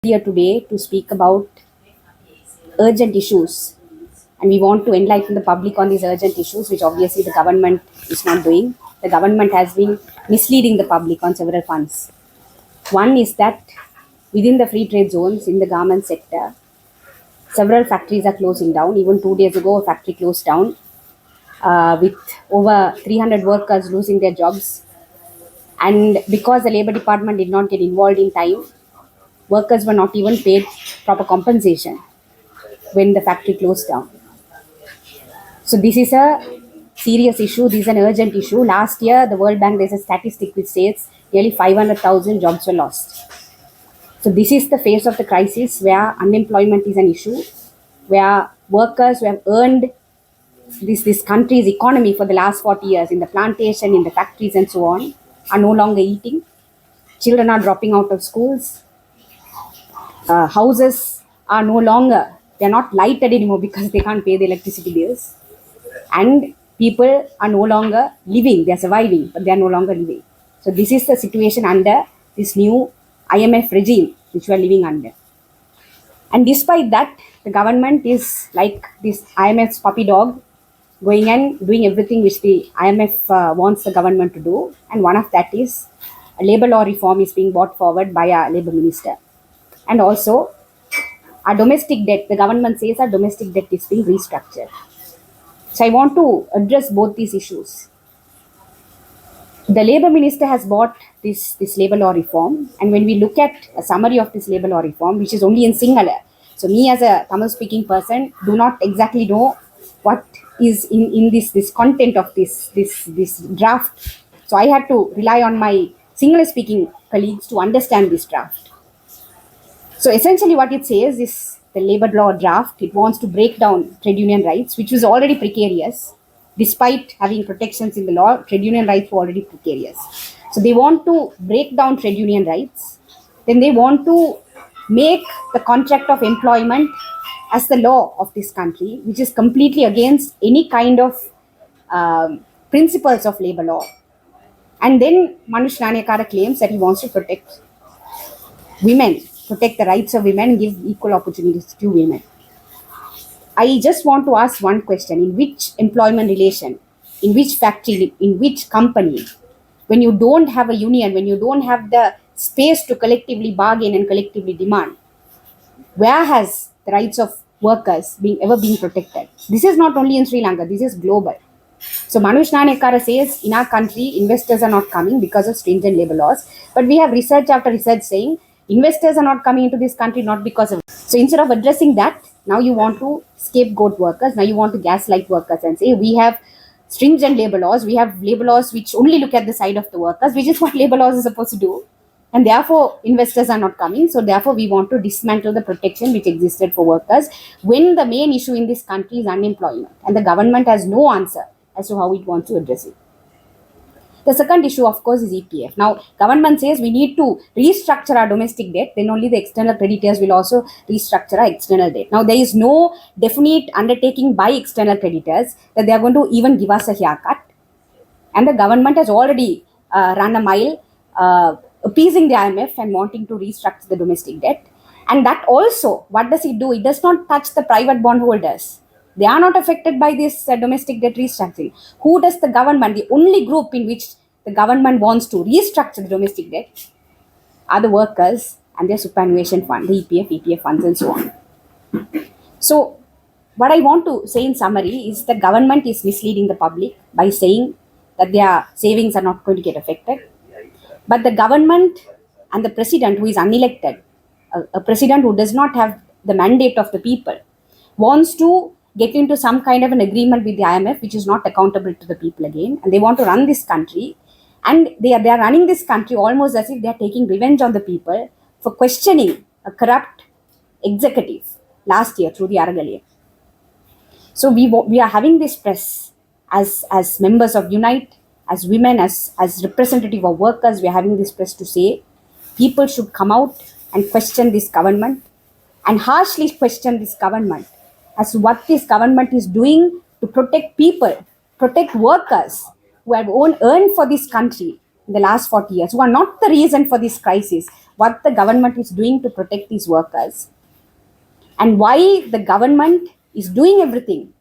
Here today to speak about urgent issues, and we want to enlighten the public on these urgent issues, which obviously the government is not doing. The government has been misleading the public on several fronts. One is that within the free trade zones in the garment sector, several factories are closing down. Even 2 days ago, a factory closed down with over 300 workers losing their jobs. And because the Labour Department did not get involved in time, workers were not even paid proper compensation when the factory closed down. So this is a serious issue. This is an urgent issue. Last year, the World Bank, there's a statistic which says nearly 500,000 jobs were lost. So this is the phase of the crisis where unemployment is an issue, where workers who have earned this country's economy for the last 40 years in the plantation, in the factories and so on, are no longer eating. Children are dropping out of schools. Houses are no longer, they're not lighted anymore because they can't pay the electricity bills. And people are no longer living, they're surviving, but they're no longer living. So this is the situation under this new IMF regime which we are living under. And despite that, the government is like this IMF's puppy dog, going and doing everything which the IMF wants the government to do. And one of that is a labour law reform is being brought forward by our labour minister. And also, our domestic debt, the government says our domestic debt is being restructured. So I want to address both these issues. The Labour Minister has brought this labour law reform, and when we look at a summary of this labour law reform, which is only in Sinhala, so me as a Tamil speaking person do not exactly know what is in this content of this draft. So I had to rely on my Sinhala speaking colleagues to understand this draft. So essentially what it says is the labour law draft, it wants to break down trade union rights, which was already precarious. Despite having protections in the law, trade union rights were already precarious. So they want to break down trade union rights. Then they want to make the contract of employment as the law of this country, which is completely against any kind of principles of labour law. And then Manush Nanekara claims that he wants to protect women, protect the rights of women, and give equal opportunities to women. I just want to ask one question. In which employment relation, in which factory, in which company, when you don't have a union, when you don't have the space to collectively bargain and collectively demand, where has the rights of workers ever been protected? This is not only in Sri Lanka, this is global. So Manush Nanekara says in our country, investors are not coming because of stringent labor laws. But we have research after research saying investors are not coming into this country not because of. So instead of addressing that, now you want to scapegoat workers. Now you want to gaslight workers and say we have stringent labor laws. We have labor laws which only look at the side of the workers, which is what labor laws are supposed to do. And therefore, investors are not coming. So therefore, we want to dismantle the protection which existed for workers when the main issue in this country is unemployment. And the government has no answer as to how it wants to address it. The second issue, of course, is EPF. Now, government says we need to restructure our domestic debt, then only the external creditors will also restructure our external debt. Now, there is no definite undertaking by external creditors that they are going to even give us a haircut. And the government has already run a mile appeasing the IMF and wanting to restructure the domestic debt. And that also, what does it do? It does not touch the private bondholders. They are not affected by this domestic debt restructuring. Who does the government, the only group in which the government wants to restructure the domestic debt are the workers and their superannuation fund, the EPF funds and so on. So what I want to say in summary is the government is misleading the public by saying that their savings are not going to get affected. But the government and the president, who is unelected, a president who does not have the mandate of the people, wants to get into some kind of an agreement with the IMF, which is not accountable to the people again. And they want to run this country. And they are running this country almost as if they are taking revenge on the people for questioning a corrupt executive last year through the Arulingam. So we are having this press as members of Unite, as women, as representative of workers. We are having this press to say people should come out and question this government and harshly question this government as to what this government is doing to protect people, protect workers who have earned for this country, in the last 40 years, who are not the reason for this crisis, what the government is doing to protect these workers, and why the government is doing everything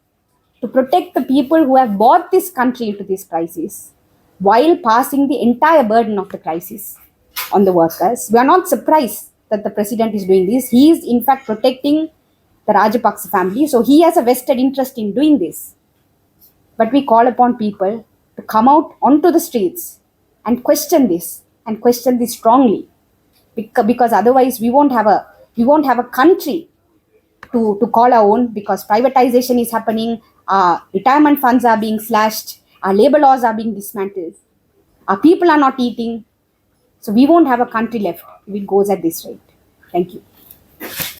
to protect the people who have brought this country into this crisis while passing the entire burden of the crisis on the workers. We are not surprised that the president is doing this. He is, in fact, protecting the Rajapaksa family, so he has a vested interest in doing this. But we call upon people to come out onto the streets and question this strongly, because otherwise we won't have a country to call our own, because privatization is happening, our retirement funds are being slashed, our labor laws are being dismantled, our people are not eating. So we won't have a country left if it goes at this rate. Thank you.